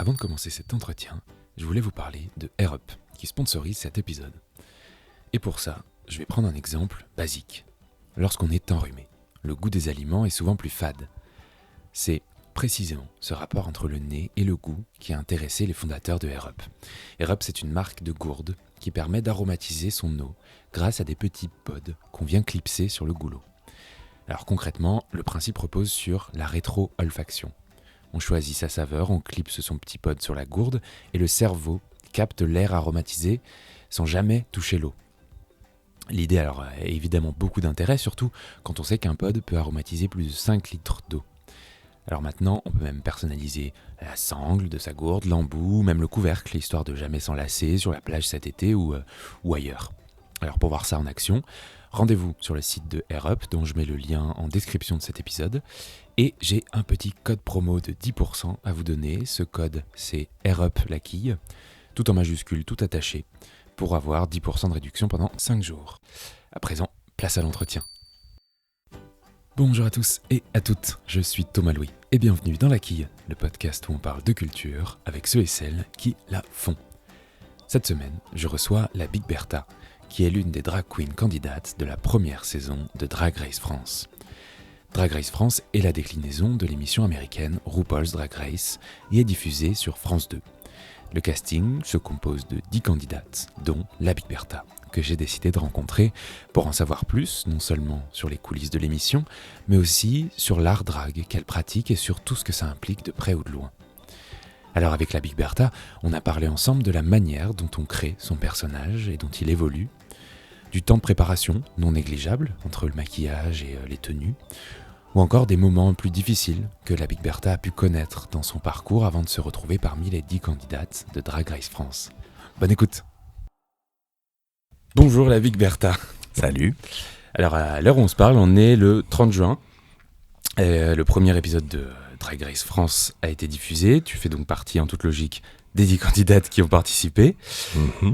Avant de commencer cet entretien, je voulais vous parler de AirUp, qui sponsorise cet épisode. Et pour ça, je vais prendre un exemple basique. Lorsqu'on est enrhumé, le goût des aliments est souvent plus fade. C'est précisément ce rapport entre le nez et le goût qui a intéressé les fondateurs de AirUp. AirUp, c'est une marque de gourde qui permet d'aromatiser son eau grâce à des petits pods qu'on vient clipser sur le goulot. Alors concrètement, le principe repose sur la rétro-olfaction. On choisit sa saveur, on clipse son petit pod sur la gourde et le cerveau capte l'air aromatisé sans jamais toucher l'eau. L'idée alors a évidemment beaucoup d'intérêt, surtout quand on sait qu'un pod peut aromatiser plus de 5 litres d'eau. Alors maintenant, on peut même personnaliser la sangle de sa gourde, l'embout, même le couvercle, histoire de jamais s'enlacer sur la plage cet été ou ailleurs. Alors pour voir ça en action, rendez-vous sur le site de AirUp, dont je mets le lien en description de cet épisode. Et j'ai un petit code promo de 10% à vous donner. Ce code, c'est AirUp la quille, tout en majuscule, tout attaché, pour avoir 10% de réduction pendant 5 jours. À présent, place à l'entretien. Bonjour à tous et à toutes, je suis Thomas Louis et bienvenue dans La Quille, le podcast où on parle de culture avec ceux et celles qui la font. Cette semaine, je reçois la Big Bertha, qui est l'une des drag queens candidates de la première saison de Drag Race France. Drag Race France est la déclinaison de l'émission américaine RuPaul's Drag Race et est diffusée sur France 2. Le casting se compose de 10 candidates, dont la Big Bertha, que j'ai décidé de rencontrer pour en savoir plus, non seulement sur les coulisses de l'émission, mais aussi sur l'art drag qu'elle pratique et sur tout ce que ça implique de près ou de loin. Alors avec la Big Bertha, on a parlé ensemble de la manière dont on crée son personnage et dont il évolue, du temps de préparation non négligeable entre le maquillage et les tenues, ou encore des moments plus difficiles que la Big Bertha a pu connaître dans son parcours avant de se retrouver parmi les 10 candidates de Drag Race France. Bonne écoute. Bonjour la Big Bertha. Salut. Alors à l'heure où on se parle, on est le 30 juin. Le premier épisode de Drag Race France a été diffusé. Tu fais donc partie en toute logique des 10 candidates qui ont participé.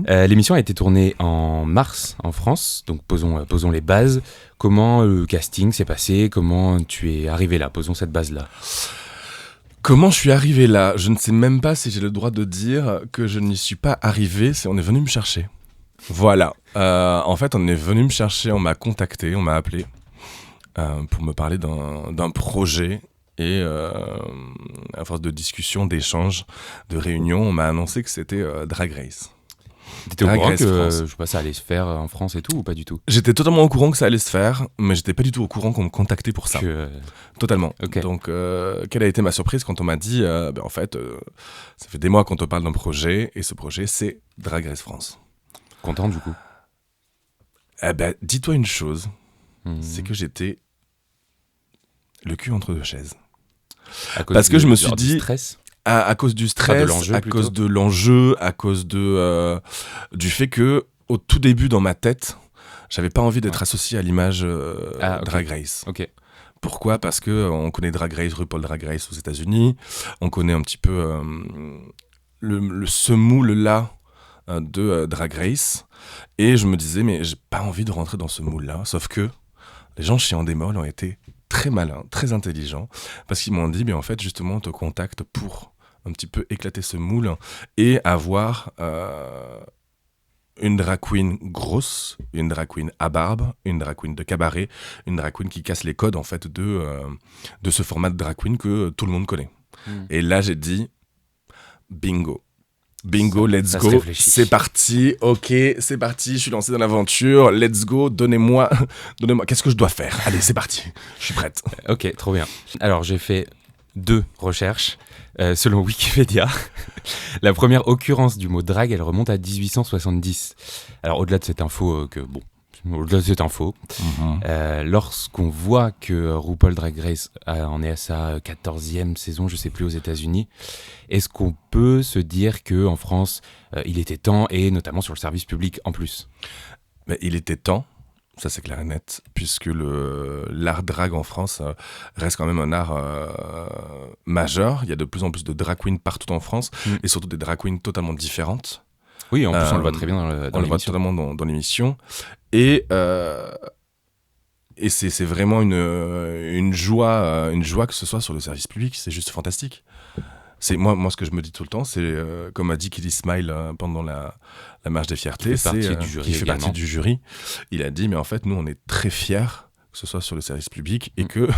L'émission a été tournée en mars en France, donc posons les bases. Comment le casting s'est passé? Comment tu es arrivé là? Posons cette base-là. Comment je suis arrivé là? Je ne sais même pas si j'ai le droit de dire que je n'y suis pas arrivé, c'est on est venu me chercher. Voilà. En fait, on est venu me chercher, on m'a contacté, on m'a appelé pour me parler d'un projet. Et à force de discussion, d'échanges, de réunions, on m'a annoncé que c'était Drag Race. T'étais au courant que je sais pas, ça allait se faire en France et tout ou pas du tout? J'étais totalement au courant que ça allait se faire, mais j'étais pas du tout au courant qu'on me contactait pour ça. Totalement. Okay. Donc, quelle a été ma surprise quand on m'a dit, en fait, ça fait des mois qu'on te parle d'un projet, et ce projet, c'est Drag Race France. Content du coup? Dis-toi une chose, c'est que j'étais le cul entre deux chaises. Parce que je me suis dit... Stress à cause du stress, cause de l'enjeu, à cause du fait que au tout début dans ma tête, j'avais pas envie d'être associé à l'image Drag Race. Okay. Pourquoi ? Parce que on connaît Drag Race, RuPaul Drag Race aux États-Unis, on connaît un petit peu ce moule-là de Drag Race, et je me disais mais j'ai pas envie de rentrer dans ce moule-là. Sauf que les gens chez Endemol ont été très malins, très intelligents, parce qu'ils m'ont dit en fait justement on te contacte pour un petit peu éclater ce moule et avoir une drag queen grosse, une drag queen à barbe, une drag queen de cabaret, une drag queen qui casse les codes en fait de ce format de drag queen que tout le monde connaît. Et là j'ai dit bingo, let's go, c'est parti, ok, c'est parti, je suis lancé dans l'aventure, let's go, donnez-moi, qu'est-ce que je dois faire? Allez, c'est parti, je suis prête. Ok, trop bien. Alors j'ai fait 2 recherches. Selon Wikipédia, la première occurrence du mot drag, elle remonte à 1870. Alors au-delà de cette info, lorsqu'on voit que RuPaul Drag Race en est à sa 14e saison, je sais plus, aux États-Unis, est-ce qu'on peut se dire qu'en France, il était temps, et notamment sur le service public en plus? Mais il était temps. Ça c'est clair et net, puisque l'art drag en France reste quand même un art majeur. Il y a de plus en plus de drag queens partout en France, et surtout des drag queens totalement différentes. Oui, en plus on le voit très bien dans l'émission. On le voit totalement dans l'émission. Et c'est vraiment une joie que ce soit sur le service public, c'est juste fantastique. C'est moi ce que je me dis tout le temps, c'est comme a dit Kelly Smile pendant la marche des fiertés, qui fait partie du jury. Il a dit mais en fait nous on est très fiers que ce soit sur le service public et que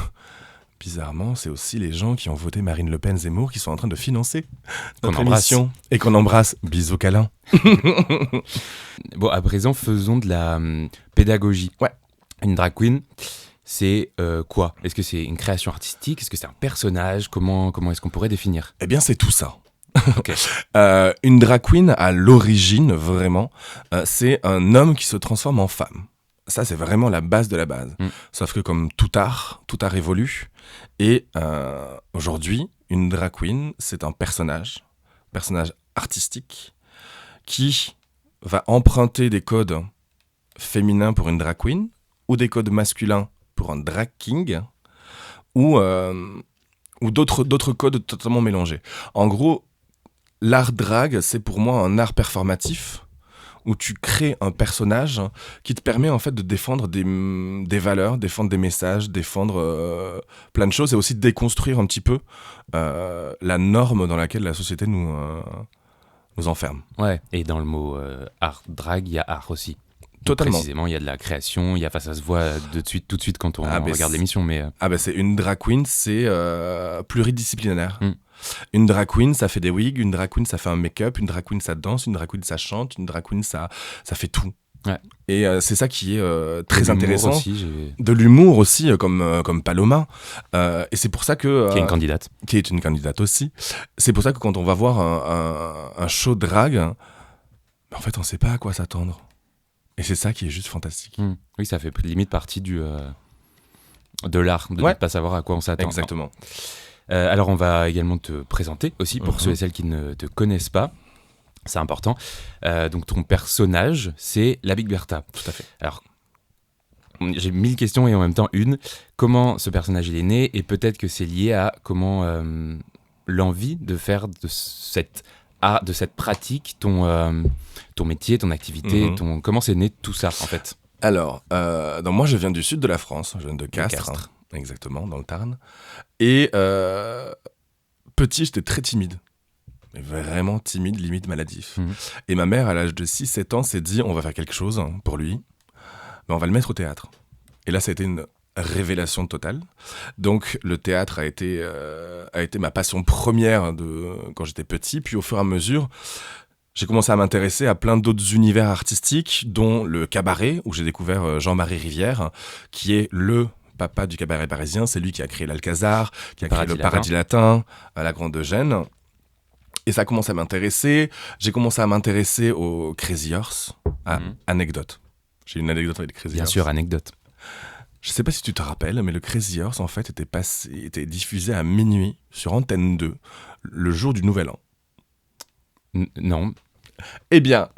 bizarrement c'est aussi les gens qui ont voté Marine Le Pen Zemmour qui sont en train de financer notre émission et qu'on embrasse. Bisous câlin. Bon, à présent faisons de la pédagogie. Ouais. Une drag queen, c'est quoi ? Est-ce que c'est une création artistique ? Est-ce que c'est un personnage ? Comment est-ce qu'on pourrait définir ? Eh bien, c'est tout ça. Okay. Une drag queen, à l'origine, vraiment, c'est un homme qui se transforme en femme. Ça, c'est vraiment la base de la base. Sauf que comme tout art évolue. Et aujourd'hui, une drag queen, c'est un personnage artistique, qui va emprunter des codes féminins pour une drag queen, ou des codes masculins pour un drag king, ou d'autres codes totalement mélangés. En gros, l'art drag, c'est pour moi un art performatif où tu crées un personnage qui te permet en fait de défendre des valeurs, défendre des messages, défendre plein de choses et aussi de déconstruire un petit peu la norme dans laquelle la société nous enferme. Ouais, et dans le mot art drag, il y a art aussi. Totalement. Précisément, il y a de la création, ça se voit tout de suite quand on regarde l'émission. Mais c'est une drag queen, c'est pluridisciplinaire. Une drag queen, ça fait des wigs, une drag queen, ça fait un make-up, une drag queen, ça danse, une drag queen, ça chante, une drag queen, ça fait tout. Ouais. Et c'est ça qui est très intéressant. Aussi, de l'humour aussi, comme Paloma. Et c'est pour ça que... qui est une candidate. Qui est une candidate aussi. C'est pour ça que quand on va voir un show drag, en fait, on ne sait pas à quoi s'attendre. Et c'est ça qui est juste fantastique. Oui, ça fait limite partie de l'art, de ne pas savoir à quoi on s'attend. Exactement. Alors, on va également te présenter aussi, pour ceux et celles qui ne te connaissent pas. C'est important. Donc, ton personnage, c'est la Big Bertha. Tout à fait. Alors, j'ai 1000 questions et en même temps une. Comment ce personnage il est né ? Et peut-être que c'est lié à comment l'envie de faire de cette pratique ton métier, ton activité, comment c'est né tout ça en fait ? Alors, donc moi je viens du sud de la France, je viens de Castres. Exactement, dans le Tarn. Et petit, j'étais très timide. Vraiment timide, limite maladif. Et ma mère, à l'âge de 6-7 ans, s'est dit, on va faire quelque chose pour lui, mais on va le mettre au théâtre. Et là, ça a été une révélation totale. Donc, le théâtre a été ma passion première quand j'étais petit. Puis, au fur et à mesure, j'ai commencé à m'intéresser à plein d'autres univers artistiques, dont le cabaret, où j'ai découvert Jean-Marie Rivière, qui est le papa du cabaret parisien. C'est lui qui a créé l'Alcazar, qui a créé le Paradis Latin, la Grande Eugène. Et ça a commencé à m'intéresser. J'ai commencé à m'intéresser aux Crazy Horse. Anecdote. J'ai une anecdote avec les Crazy Horse. Bien sûr, anecdote. Je sais pas si tu te rappelles, mais le Crazy Horse, en fait, était diffusé à minuit sur Antenne 2, le jour du Nouvel An. Non. Eh bien,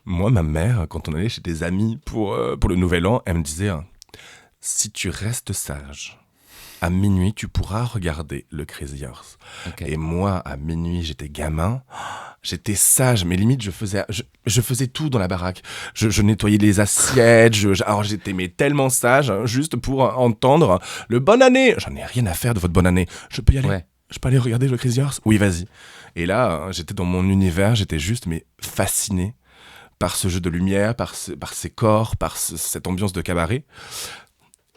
moi, ma mère, quand on allait chez des amis pour le Nouvel An, elle me disait « Si tu restes sage, à minuit, tu pourras regarder le Crazy Horse. » Et moi, à minuit, j'étais gamin, j'étais sage, mais limite, je faisais tout dans la baraque. Je nettoyais les assiettes, alors j'étais tellement sage, juste pour entendre le « Bonne année !» J'en ai rien à faire de votre bonne année. Je peux y aller ? Je peux aller regarder le Crazy Horse ? Oui, vas-y. Et là, j'étais dans mon univers, j'étais juste fasciné par ce jeu de lumière, par ces corps, par cette ambiance de cabaret.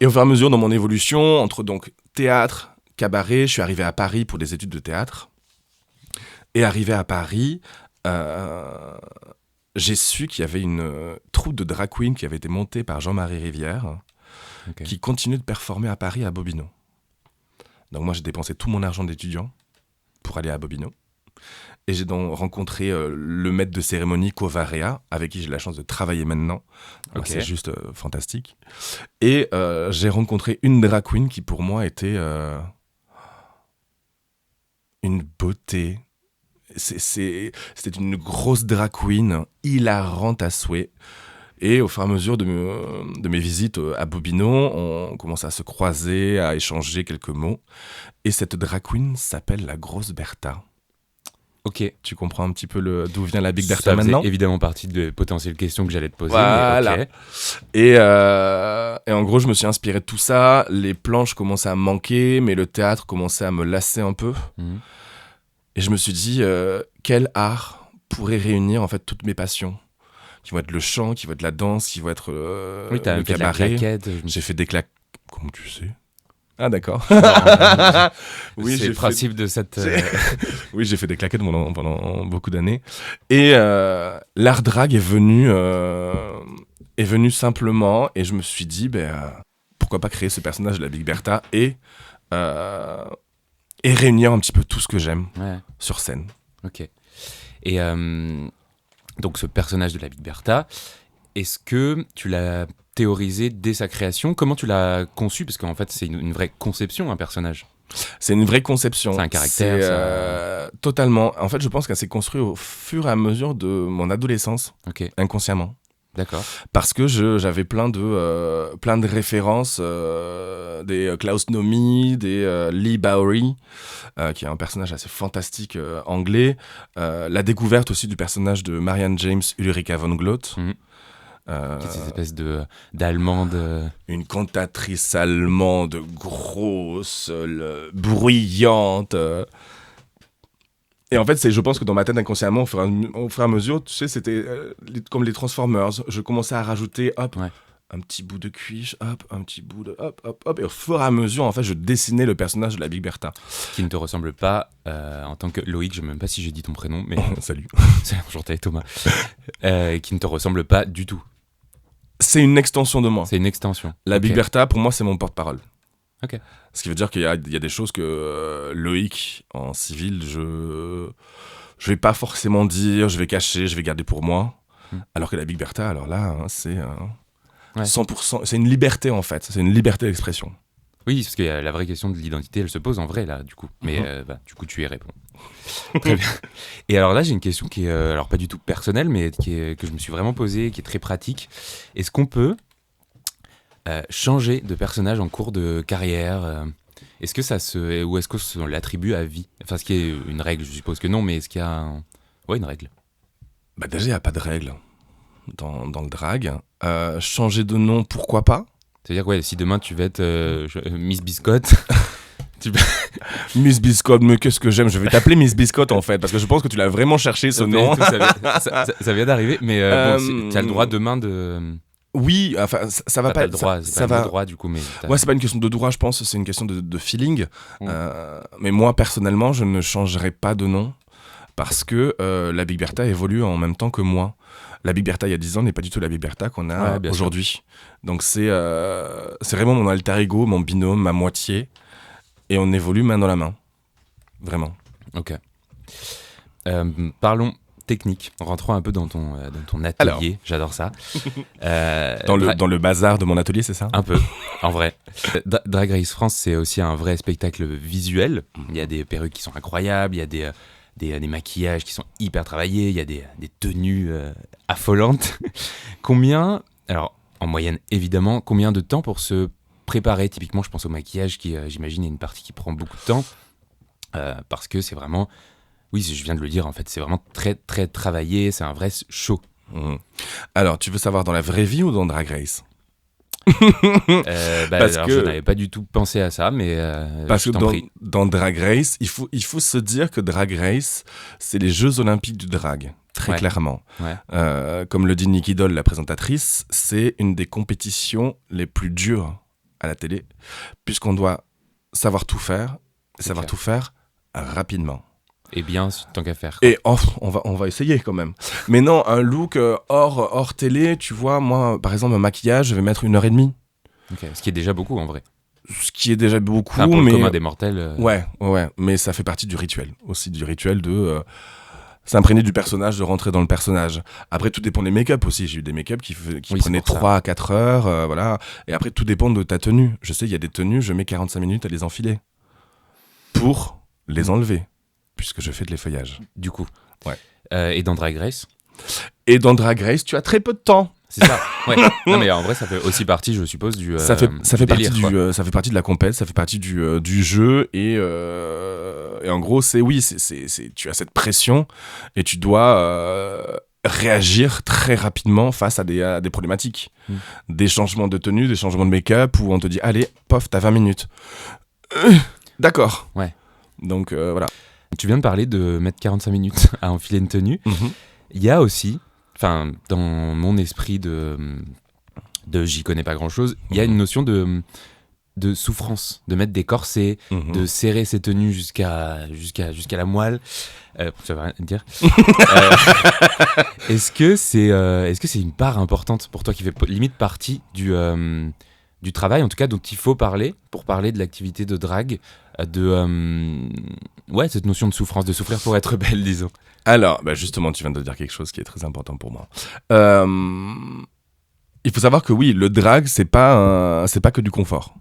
Et au fur et à mesure, dans mon évolution, entre donc théâtre, cabaret, je suis arrivé à Paris pour des études de théâtre. Et arrivé à Paris, j'ai su qu'il y avait une troupe de drag queen qui avait été montée par Jean-Marie Rivière, qui continuait de performer à Paris, à Bobino. Donc moi, j'ai dépensé tout mon argent d'étudiant pour aller à Bobino. Et j'ai donc rencontré le maître de cérémonie Covarea, avec qui j'ai la chance de travailler maintenant. C'est juste fantastique. Et j'ai rencontré une drag queen qui pour moi était une beauté. C'était une grosse drag queen, hilarante à souhait. Et au fur et à mesure de mes visites à Bobino, on commence à se croiser, à échanger quelques mots. Et cette drag queen s'appelle la Grosse Bertha. Ok. Tu comprends un petit peu d'où vient la Big Bertha maintenant ? Ça faisait évidemment partie de potentielles questions que j'allais te poser. Voilà. Mais Et en gros, je me suis inspiré de tout ça. Les planches commençaient à me manquer, mais le théâtre commençait à me lasser un peu. Et je me suis dit, quel art pourrait réunir en fait toutes mes passions, qui vont être le chant, qui vont être la danse, qui vont être Oui, t'as le fait de la cabaret. claquette. J'ai fait des claques. Comment tu sais? Ah d'accord. Oui, c'est le principe de cette... Oui, j'ai fait des claquettes pendant beaucoup d'années. Et l'art drag est venu simplement, et je me suis dit, pourquoi pas créer ce personnage de la Big Bertha et réunir un petit peu tout ce que j'aime sur scène. Ok. Et donc ce personnage de la Big Bertha, est-ce que tu l'as théorisé dès sa création? Comment tu l'as conçu? Parce qu'en fait, c'est une vraie conception, un personnage. C'est une vraie conception. C'est un caractère. Totalement. En fait, je pense qu'elle s'est construite au fur et à mesure de mon adolescence, inconsciemment. D'accord. Parce que j'avais plein de références, des Klaus Nomi, des Lee Bowery, qui est un personnage assez fantastique anglais. La découverte aussi du personnage de Marianne James Ulrika von Gloat. Cette espèce d'allemande. Une cantatrice allemande grosse, bruyante. Et en fait, je pense que dans ma tête inconsciemment, au fur et à mesure, tu sais, c'était comme les Transformers. Je commençais à rajouter, un petit bout de cuir, un petit bout de hop. Et au fur et à mesure, en fait, je dessinais le personnage de la Big Bertha. Qui ne te ressemble pas en tant que Loïc, je ne sais même pas si j'ai dit ton prénom, mais... Salut. Enchanté, Thomas. Qui ne te ressemble pas du tout. C'est une extension de moi. C'est une extension. La Big Bertha, pour moi, c'est mon porte-parole. Ok. Ce qui veut dire qu'il y a des choses que Loïc, en civil, je vais pas forcément dire, je vais cacher, je vais garder pour moi. Alors que la Big Bertha, alors là, c'est 100%, c'est une liberté en fait, c'est une liberté d'expression. Oui, parce que la vraie question de l'identité, elle se pose en vrai là, du coup. Mais du coup, tu y réponds. Très bien. Et alors là, j'ai une question qui est, alors pas du tout personnelle, mais que je me suis vraiment posée, qui est très pratique. Est-ce qu'on peut changer de personnage en cours de carrière? Est-ce que ou est-ce qu'on l'attribue à vie? Enfin, ce qui est une règle, je suppose que non, mais est-ce qu'il y a une règle? Déjà, il n'y a pas de règle dans le drag. Changer de nom, pourquoi pas? C'est-à-dire, si demain tu veux être Miss Biscotte... Miss Biscotte, mais qu'est-ce que j'aime. Je vais t'appeler Miss Biscotte en fait, parce que je pense que tu l'as vraiment cherché ce nom. Ça vient d'arriver, mais tu as le droit demain de... Oui, enfin, ça va pas être... Ça va... droit, du coup, mais... Ouais, c'est pas une question de droit, je pense, c'est une question de feeling. Mais moi, personnellement, je ne changerai pas de nom, parce que la Big Bertha évolue en même temps que moi. La Big Bertha il y a 10 ans n'est pas du tout la Big Bertha qu'on a aujourd'hui. Sûr. Donc c'est vraiment mon alter ego, mon binôme, ma moitié. Et on évolue main dans la main. Vraiment. Ok. Parlons technique. Rentrons un peu dans ton atelier. Alors. J'adore ça. Dans le bazar de mon atelier, c'est ça? Un peu, en vrai. Drag Race France, c'est aussi un vrai spectacle visuel. Il y a des perruques qui sont incroyables, il y a des maquillages qui sont hyper travaillés, il y a des tenues affolantes. Alors en moyenne évidemment, combien de temps pour se préparer? Typiquement, je pense au maquillage qui, j'imagine, est une partie qui prend beaucoup de temps, parce que c'est vraiment, oui, je viens de le dire en fait, c'est vraiment très très travaillé, c'est un vrai show. Alors, tu veux savoir dans la vraie vie ou dans Drag Race? Je n'avais pas du tout pensé à ça, mais parce que dans Drag Race, il faut se dire que Drag Race, c'est les Jeux Olympiques du drag, très clairement. Comme le dit Nikki Doll, la présentatrice, c'est une des compétitions les plus dures à la télé, puisqu'on doit savoir tout faire, tout faire rapidement. Et bien, tant qu'à faire. Et on va essayer quand même. Mais non, un look hors télé, tu vois, moi, par exemple, un maquillage, je vais mettre 1h30. Okay. Ce qui est déjà beaucoup en vrai. Ce qui est déjà beaucoup, pour le commun des mortels. Ouais, mais ça fait partie du rituel. Aussi du rituel de s'imprégner du personnage, de rentrer dans le personnage. Après, tout dépend des make-up aussi. J'ai eu des make-up qui prenaient 3 à 4 heures, voilà. Et après, tout dépend de ta tenue. Je sais, il y a des tenues, je mets 45 minutes à les enfiler. Pour les enlever. Puisque je fais de l'effeuillage. Du coup. Ouais. Et dans Drag Race? Et dans Drag Race, tu as très peu de temps. C'est ça. Ouais. Non, mais en vrai, ça fait aussi partie, je suppose, du. Ça fait délire, ça fait partie de la compète, ça fait partie du jeu et en gros, tu as cette pression et tu dois réagir très rapidement face à des problématiques, des changements de tenue, des changements de make-up où on te dit allez, pof, t'as 20 minutes. D'accord. Ouais. Donc voilà. Tu viens de parler de mettre 45 minutes à enfiler une tenue. Il y a aussi, dans mon esprit de j'y connais pas grand-chose, il y a une notion de souffrance, de mettre des corsets, de serrer ses tenues jusqu'à la moelle. Ça veut rien dire. Est-ce que c'est une part importante pour toi qui fait limite partie du travail, en tout cas, dont il faut parler pour parler de l'activité de drague, cette notion de souffrance, de souffrir pour être belle, disons. Alors, justement, tu viens de dire quelque chose qui est très important pour moi. Il faut savoir que oui, le drag, c'est pas que du confort.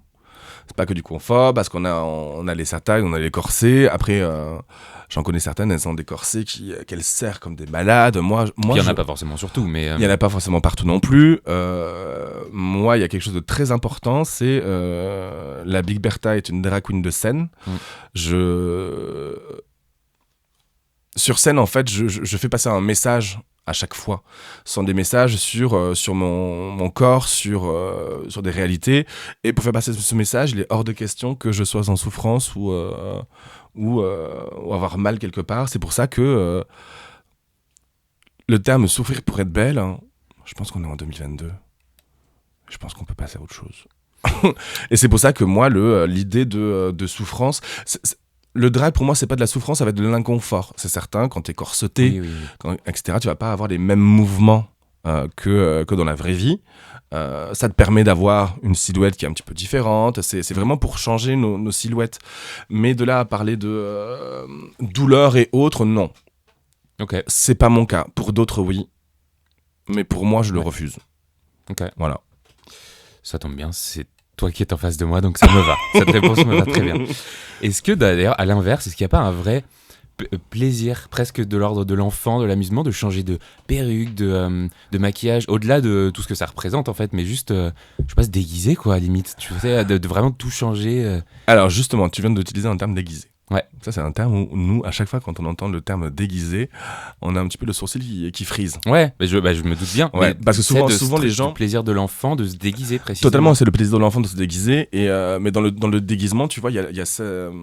C'est pas que du confort parce qu'on a les satanes, on a les corsets. Après, j'en connais certaines, elles ont des corsets qu'elles serrent comme des malades. Moi, il y en a pas forcément surtout, mais il y en a pas forcément partout non plus. Moi, il y a quelque chose de très important, c'est la Big Bertha est une drag queen de scène. Sur scène, en fait, je fais passer un message à chaque fois. Ce sont des messages sur mon corps, sur des réalités. Et pour faire passer ce message, il est hors de question que je sois en souffrance ou avoir mal quelque part. C'est pour ça que le terme souffrir pour être belle, hein, je pense qu'on est en 2022. Je pense qu'on peut passer à autre chose. Et c'est pour ça que moi, l'idée de souffrance... Le drag, pour moi, c'est pas de la souffrance, ça va être de l'inconfort. C'est certain, quand t'es corseté, etc., tu vas pas avoir les mêmes mouvements que dans la vraie vie. Ça te permet d'avoir une silhouette qui est un petit peu différente. C'est vraiment pour changer nos silhouettes. Mais de là à parler de douleur et autres, non. Okay. C'est pas mon cas. Pour d'autres, oui. Mais pour moi, je le refuse. Ok. Voilà. Ça tombe bien, c'est toi qui es en face de moi, donc ça me va. Cette réponse me va très bien. Est-ce que, d'ailleurs, à l'inverse, est-ce qu'il n'y a pas un vrai plaisir, presque de l'ordre de l'enfant, de l'amusement, de changer de perruque, de maquillage, au-delà de tout ce que ça représente, en fait, mais juste, je sais pas, se déguiser, quoi, à limite, tu sais, de vraiment tout changer. Alors, justement, tu viens d'utiliser un terme déguisé. Ouais. Ça, c'est un terme où nous, à chaque fois, quand on entend le terme déguisé, on a un petit peu le sourcil qui frise. Ouais, mais je me doute bien. Ouais, parce que souvent les gens... Le plaisir de l'enfant de se déguiser, précisément. Totalement, c'est le plaisir de l'enfant de se déguiser. Mais dans le déguisement, tu vois, il y a cette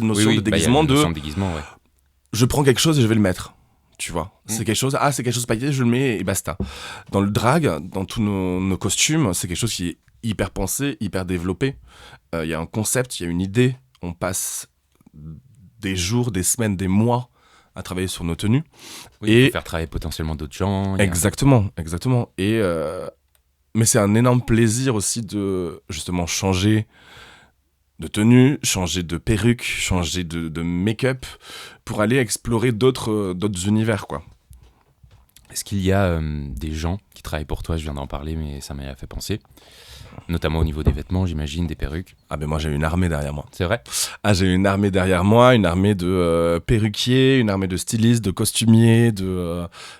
notion de déguisement de déguisement, ouais. Je prends quelque chose et je vais le mettre. Tu vois, c'est quelque chose pailleté, je le mets et basta. Dans le drag, dans tous nos costumes, c'est quelque chose qui est hyper pensé, hyper développé. Il y a un concept, il y a une idée. On passe des jours, des semaines, des mois à travailler sur nos tenues. Oui, et faire travailler potentiellement d'autres gens. Exactement. Et mais c'est un énorme plaisir aussi de justement changer de tenue, changer de perruque, changer de make-up pour aller explorer d'autres univers, quoi. Est-ce qu'il y a des gens qui travaillent pour toi? Je viens d'en parler, mais ça m'a fait penser. Notamment au niveau des vêtements, j'imagine, des perruques. Ah ben moi j'ai une armée derrière moi. C'est vrai? Ah, j'ai une armée derrière moi, une armée de perruquiers, une armée de stylistes, de costumiers,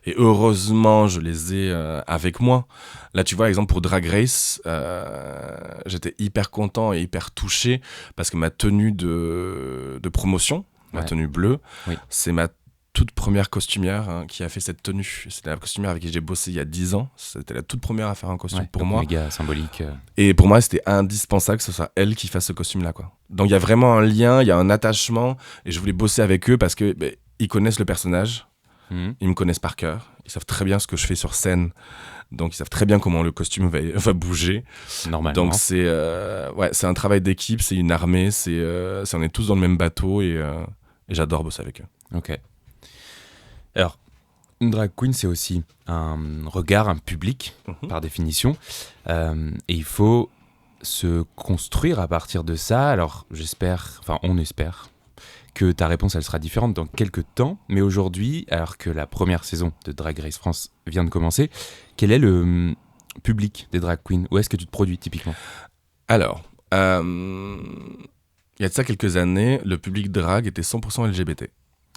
et heureusement je les ai avec moi. Là tu vois, exemple pour Drag Race, j'étais hyper content et hyper touché parce que ma tenue de promotion, ma tenue bleue, c'est ma toute première costumière qui a fait cette tenue. C'était la costumière avec qui j'ai bossé il y a 10 ans. C'était la toute première à faire un costume pour moi. Méga symbolique. Et pour moi, c'était indispensable que ce soit elle qui fasse ce costume-là, quoi. Donc il y a vraiment un lien, il y a un attachement. Et je voulais bosser avec eux parce que ils connaissent le personnage. Ils me connaissent par cœur. Ils savent très bien ce que je fais sur scène. Donc ils savent très bien comment le costume va bouger. Normalement. Donc c'est un travail d'équipe, c'est une armée. On est tous dans le même bateau et j'adore bosser avec eux. Ok. Alors, une drag queen, c'est aussi un regard, un public, par définition. Et il faut se construire à partir de ça. Alors, on espère que ta réponse, elle sera différente dans quelques temps. Mais aujourd'hui, alors que la première saison de Drag Race France vient de commencer, quel est le public des drag queens? Où est-ce que tu te produis, typiquement? Alors, il y a de ça quelques années, le public drag était 100% LGBT.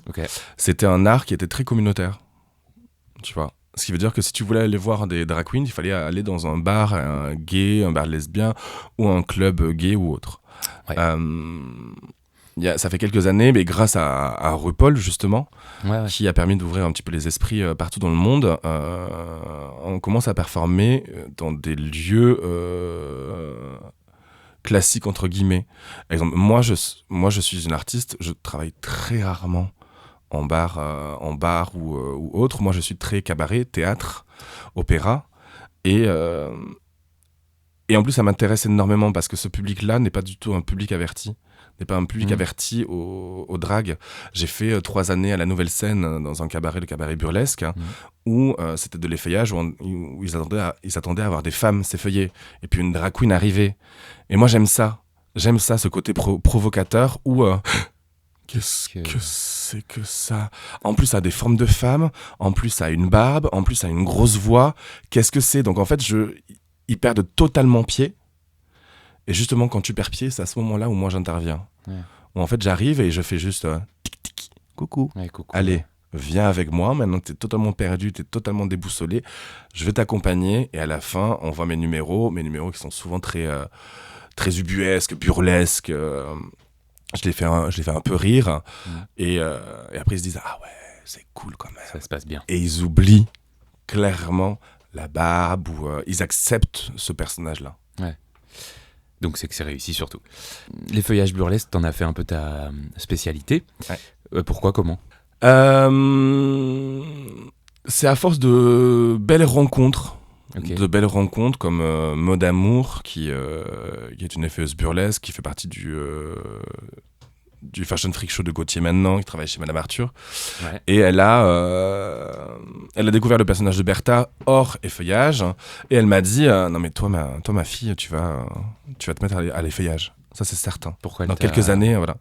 Okay. C'était un art qui était très communautaire, tu vois. Ce qui veut dire que si tu voulais aller voir des drag queens, il fallait aller dans un bar gay, un bar lesbien ou un club gay ou autre. Ouais. Ça fait quelques années, mais grâce à RuPaul, justement, qui a permis d'ouvrir un petit peu les esprits partout dans le monde, on commence à performer dans des lieux classiques entre guillemets. Par exemple, moi je suis une artiste, je travaille très rarement en bar ou autre. Moi je suis très cabaret, théâtre, opéra et en plus ça m'intéresse énormément parce que ce public-là n'est pas du tout un public averti. N'est pas un public averti au drag. J'ai fait 3 années à la Nouvelle Scène dans un cabaret, le cabaret burlesque, où c'était de l'effeuillage, où ils attendaient à avoir des femmes s'effeuiller. Et puis une drag queen arrivait. Et moi j'aime ça. J'aime ça, ce côté provocateur où... Qu'est-ce que c'est que ça ? En plus, ça a des formes de femmes. En plus, ça a une barbe. En plus, ça a une grosse voix. Qu'est-ce que c'est ? Donc en fait, ils perdent totalement pied. Et justement, quand tu perds pied, c'est à ce moment-là où moi j'interviens. Ouais. Où en fait, j'arrive et je fais juste tic tic, coucou. Ouais, coucou. Allez, viens avec moi. Maintenant, t'es totalement perdu, t'es totalement déboussolé. Je vais t'accompagner et à la fin, on voit mes numéros qui sont souvent très ubuesques, burlesques. Je les fais un peu rire. Et après, ils se disent ah ouais, c'est cool quand même. Ça se passe bien. Et ils oublient clairement la barbe ou ils acceptent ce personnage-là. Ouais. Donc c'est que c'est réussi surtout. Les feuillages burlesques, t'en as fait un peu ta spécialité. Ouais. Pourquoi, comment ? C'est à force de belles rencontres. Okay. De belles rencontres comme Maud Amour, qui est une effeuilleuse burlesque, qui fait partie du Fashion Freak Show de Gauthier maintenant, qui travaille chez Madame Arthur. Ouais. Et elle a découvert le personnage de Bertha hors effeuillage. Et elle m'a dit non mais toi ma fille, tu vas te mettre à l'effeuillage. Ça c'est certain. Pourquoi dans quelques années, voilà.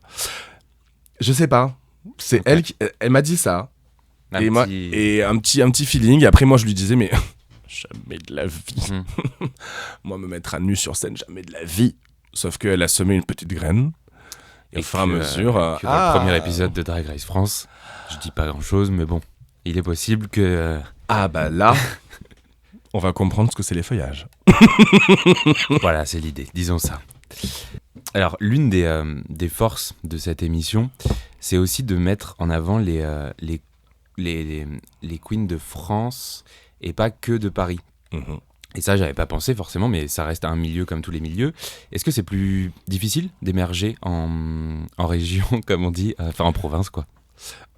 Je sais pas. C'est okay. Elle m'a dit ça. Et un petit feeling. Et après moi je lui disais mais jamais de la vie. Moi me mettre à nu sur scène, jamais de la vie. Sauf qu'elle a semé une petite graine. Et au fur et à mesure... dans le premier épisode de Drag Race France, je dis pas grand-chose, mais bon, il est possible que... Ah bah là, on va comprendre ce que c'est l'effeuillage. Voilà, c'est l'idée, disons ça. Alors, l'une des forces de cette émission, c'est aussi de mettre en avant les queens de France et pas que de Paris. Et ça, j'avais pas pensé forcément, mais ça reste un milieu comme tous les milieux. Est-ce que c'est plus difficile d'émerger en région, comme on dit, enfin en province, quoi ?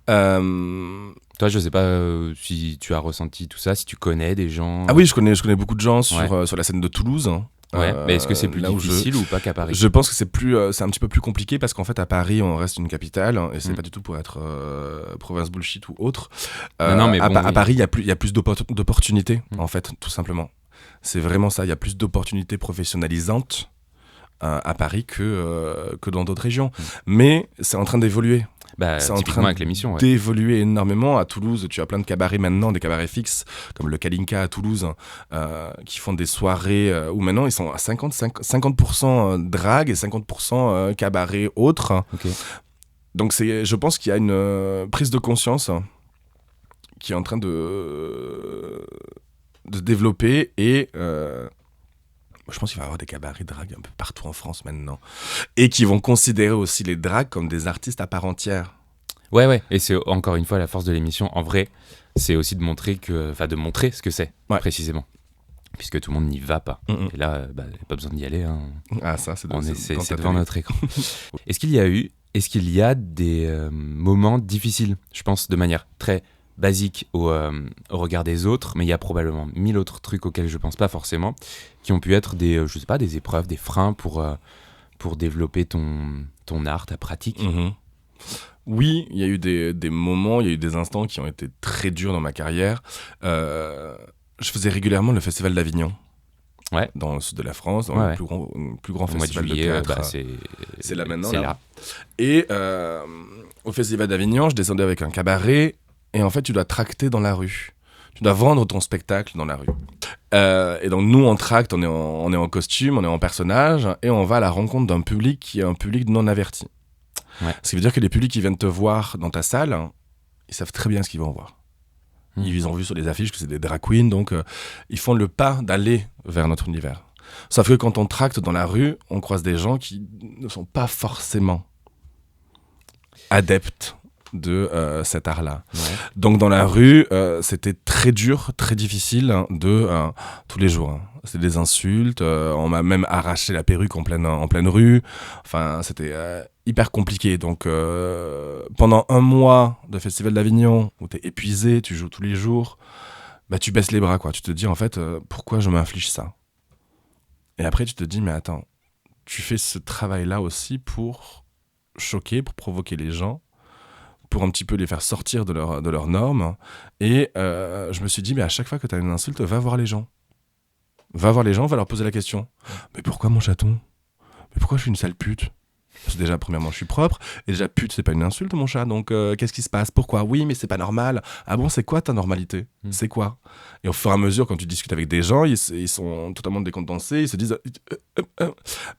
Toi, je sais pas si tu as ressenti tout ça, si tu connais des gens... Ah oui, je connais beaucoup de gens sur la scène de Toulouse. Ouais, mais est-ce que c'est plus difficile ou pas qu'à Paris ? Je pense que c'est un petit peu plus compliqué parce qu'en fait à Paris on reste une capitale et c'est pas du tout pour être province bullshit ou autre. Non, mais bon, à Paris il y a plus d'opportunités en fait, tout simplement. C'est vraiment ça, il y a plus d'opportunités professionnalisantes à Paris que dans d'autres régions. Mais c'est en train d'évoluer. C'est en train avec l'émission, d'évoluer énormément. À Toulouse, tu as plein de cabarets maintenant, des cabarets fixes, comme le Kalinka à Toulouse, qui font des soirées où maintenant ils sont à 50% drag et 50% cabaret autres. Okay. Donc je pense qu'il y a une prise de conscience qui est en train de développer et je pense qu'il va y avoir des cabarets drag un peu partout en France maintenant et qui vont considérer aussi les drags comme des artistes à part entière. Ouais, et c'est encore une fois la force de l'émission. En vrai, c'est aussi de montrer ce que c'est précisément, puisque tout le monde n'y va pas. Et là, il n'y a pas besoin d'y aller. Hein. Ah ça, c'est devant notre écran. Est-ce qu'il y a des moments difficiles, je pense, de manière très basique au regard des autres, mais il y a probablement 1000 autres trucs auxquels je pense pas forcément, qui ont pu être des épreuves, des freins pour développer ton art, ta pratique. Oui, il y a eu des moments, il y a eu des instants qui ont été très durs dans ma carrière. Je faisais régulièrement le Festival d'Avignon. Ouais. Dans le sud de la France, dans le plus grand festival de théâtre. C'est là maintenant. C'est là. Et au Festival d'Avignon, je descendais avec un cabaret. Et en fait, tu dois tracter dans la rue. Tu dois vendre ton spectacle dans la rue. Et donc, nous, on tracte, on est en costume, on est en personnage, et on va à la rencontre d'un public qui est un public non averti. Ouais. Ce qui veut dire que les publics qui viennent te voir dans ta salle, ils savent très bien ce qu'ils vont voir. Ils ont vu sur les affiches que c'est des drag queens, donc ils font le pas d'aller vers notre univers. Sauf que quand on tracte dans la rue, on croise des gens qui ne sont pas forcément adeptes de cet art-là. Ouais. Donc dans la rue, c'était très dur, très difficile tous les jours. Hein. C'était des insultes, on m'a même arraché la perruque en pleine rue. Enfin, c'était hyper compliqué. Donc pendant un mois de Festival d'Avignon, où t'es épuisé, tu joues tous les jours, bah, tu baisses les bras, quoi. Tu te dis, en fait, pourquoi je m'inflige ça ? Et après, tu te dis, mais attends, tu fais ce travail-là aussi pour choquer, pour provoquer les gens, pour un petit peu les faire sortir de leurs normes. Et je me suis dit, mais à chaque fois que tu as une insulte, va voir les gens. Va voir les gens, va leur poser la question. Mais pourquoi mon chaton ? Mais pourquoi je suis une sale pute ? Parce que déjà, premièrement, je suis propre. Et déjà, pute, c'est pas une insulte, mon chat. Donc, qu'est-ce qui se passe ? Pourquoi ? Oui, mais c'est pas normal. Ah bon, c'est quoi ta normalité ? C'est quoi ? Et au fur et à mesure, quand tu discutes avec des gens, ils sont totalement décontenancés. Ils se disent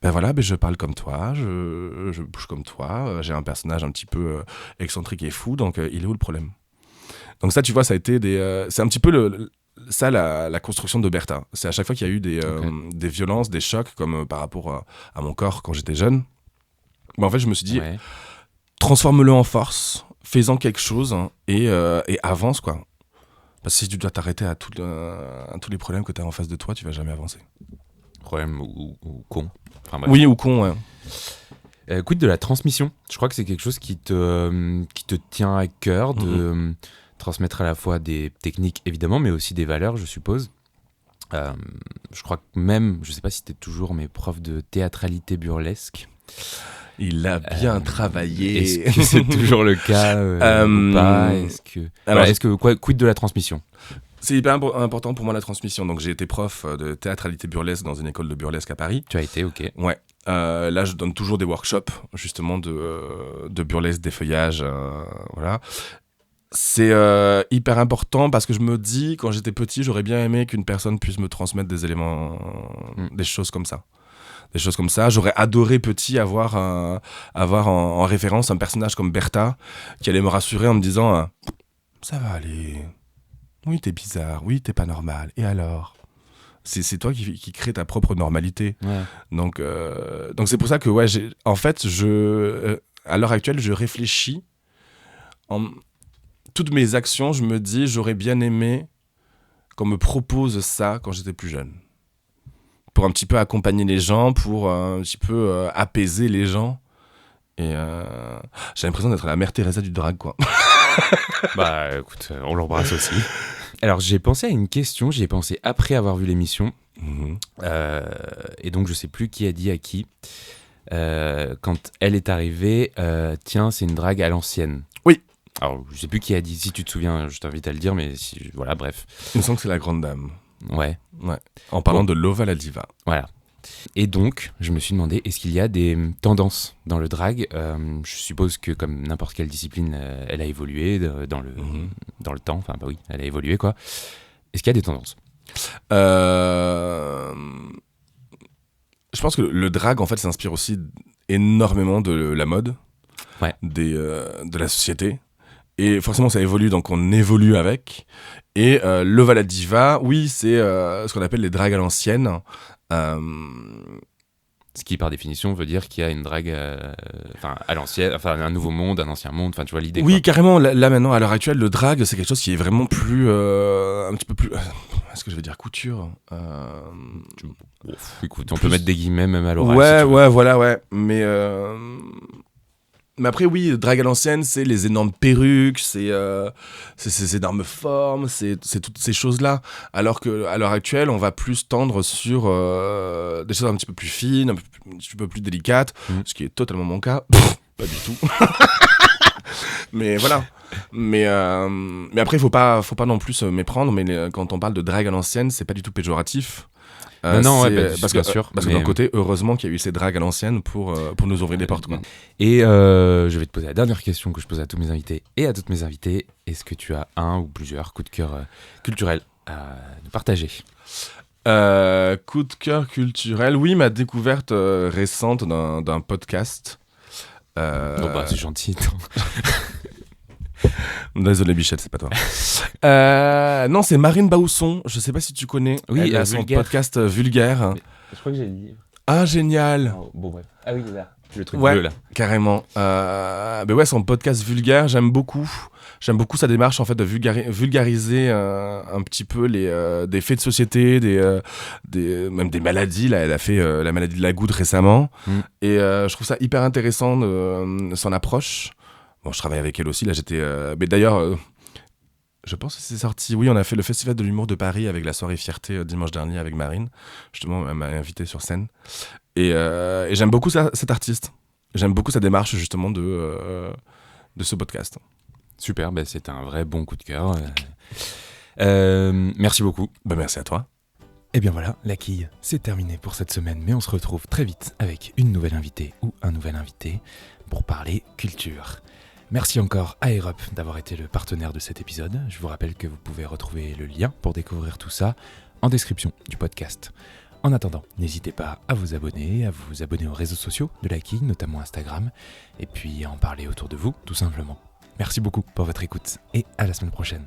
ben voilà, ben je parle comme toi, je bouge comme toi. J'ai un personnage un petit peu excentrique et fou. Donc, il est où le problème ? Donc, ça, tu vois, ça a été c'est un petit peu la construction de Bertha. C'est à chaque fois qu'il y a eu des violences, des chocs, comme par rapport à mon corps quand j'étais jeune. Mais en fait, je me suis dit, transforme-le en force, fais-en quelque chose et avance, quoi. Parce que si tu dois t'arrêter à tous les problèmes que tu as en face de toi, tu vas jamais avancer. Problème ou con. Enfin, bref. Oui, ou con, ouais. Quid de la transmission ? Je crois que c'est quelque chose qui te tient à cœur de transmettre à la fois des techniques, évidemment, mais aussi des valeurs, je suppose. Je crois que même, je sais pas si c'était toujours mes profs de théâtralité burlesque. Il a bien travaillé. Est-ce que c'est toujours le cas ou pas ? Quid de la transmission ? C'est hyper important pour moi la transmission. Donc j'ai été prof de théâtralité burlesque dans une école de burlesque à Paris. Tu as été, ok. Ouais. Là, je donne toujours des workshops justement de burlesque, d'effeuillage, voilà. C'est hyper important parce que je me dis, quand j'étais petit, j'aurais bien aimé qu'une personne puisse me transmettre des éléments, des choses comme ça. Des choses comme ça. J'aurais adoré petit avoir en référence un personnage comme Bertha qui allait me rassurer en me disant ça va aller. Oui, t'es bizarre. Oui, t'es pas normal. Et alors ? C'est toi qui crée ta propre normalité. Ouais. Donc c'est pour ça que ouais, en fait, à l'heure actuelle, je réfléchis. Toutes mes actions, je me dis, j'aurais bien aimé qu'on me propose ça quand j'étais plus jeune. Pour un petit peu accompagner les gens, pour un petit peu apaiser les gens. Et j'ai l'impression d'être la mère Teresa du drag, quoi. Bah écoute, on l'embrasse aussi. Alors j'ai pensé à une question, j'y ai pensé après avoir vu l'émission. Et donc je sais plus qui a dit à qui. Quand elle est arrivée, tiens, c'est une drague à l'ancienne. Oui. Alors je sais plus qui a dit, si tu te souviens, je t'invite à le dire, mais voilà, bref. Il me semble que c'est la grande dame. Ouais. En parlant de Lova la diva. Voilà. Et donc, je me suis demandé, est-ce qu'il y a des tendances dans le drag ? Je suppose que comme n'importe quelle discipline, elle a évolué dans le temps. Enfin, bah oui, elle a évolué, quoi. Est-ce qu'il y a des tendances ? Je pense que le drag, en fait, s'inspire aussi énormément de la mode, de la société. Et forcément, ça évolue, donc on évolue avec. Et Lova la diva, oui, c'est ce qu'on appelle les dragues à l'ancienne. Ce qui, par définition, veut dire qu'il y a une drague à l'ancienne, enfin un nouveau monde, un ancien monde, enfin tu vois l'idée. Oui, quoi. Carrément, là maintenant, à l'heure actuelle, le drag, c'est quelque chose qui est vraiment plus... un petit peu plus... est-ce que je vais dire couture Écoute, on peut mettre des guillemets même à l'oral. Ouais. Mais après, oui, drag à l'ancienne, c'est les énormes perruques, c'est ces énormes formes, c'est toutes ces choses-là. Alors qu'à l'heure actuelle, on va plus tendre sur des choses un petit peu plus fines, un petit peu plus délicates, ce qui est totalement mon cas. Pas du tout. Mais voilà. Mais après, il faut pas non plus se méprendre. Mais quand on parle de drag à l'ancienne, c'est pas du tout péjoratif. Non, parce que d'un côté, heureusement qu'il y a eu ces dragues à l'ancienne pour nous ouvrir des portes. Quoi. Et je vais te poser la dernière question que je pose à tous mes invités et à toutes mes invitées. Est-ce que tu as un ou plusieurs coups de cœur culturels à nous partager ? Coup de cœur culturel, oui, ma découverte récente d'un podcast. C'est gentil. Désolé Bichette, c'est pas toi. Non, c'est Marine Bausson. Je sais pas si tu connais. Oui, elle a son podcast Vulgaire. Je crois que j'ai le livre. Ah, génial. Bon, bref. Ah oui, il est là. Le truc Ouais, bleu là. carrément. Mais ouais, son podcast vulgaire, j'aime beaucoup. J'aime beaucoup sa démarche en fait de vulgariser un petit peu des faits de société, même des maladies. Là, elle a fait la maladie de la goutte récemment. Et je trouve ça hyper intéressant son approche. Bon, je travaille avec elle aussi. Là, mais d'ailleurs, je pense que c'est sorti. Oui, on a fait le Festival de l'humour de Paris avec la soirée Fierté dimanche dernier avec Marine. Justement, elle m'a invité sur scène. Et j'aime beaucoup cet artiste. J'aime beaucoup sa démarche justement de ce podcast. Super, c'est un vrai bon coup de cœur. Merci beaucoup. Merci à toi. Et bien voilà, la quille, c'est terminé pour cette semaine, mais on se retrouve très vite avec une nouvelle invitée ou un nouvel invité pour parler culture. Merci encore à Air Up d'avoir été le partenaire de cet épisode. Je vous rappelle que vous pouvez retrouver le lien pour découvrir tout ça en description du podcast. En attendant, n'hésitez pas à vous abonner aux réseaux sociaux de la quille, notamment Instagram, et puis à en parler autour de vous, tout simplement. Merci beaucoup pour votre écoute et à la semaine prochaine.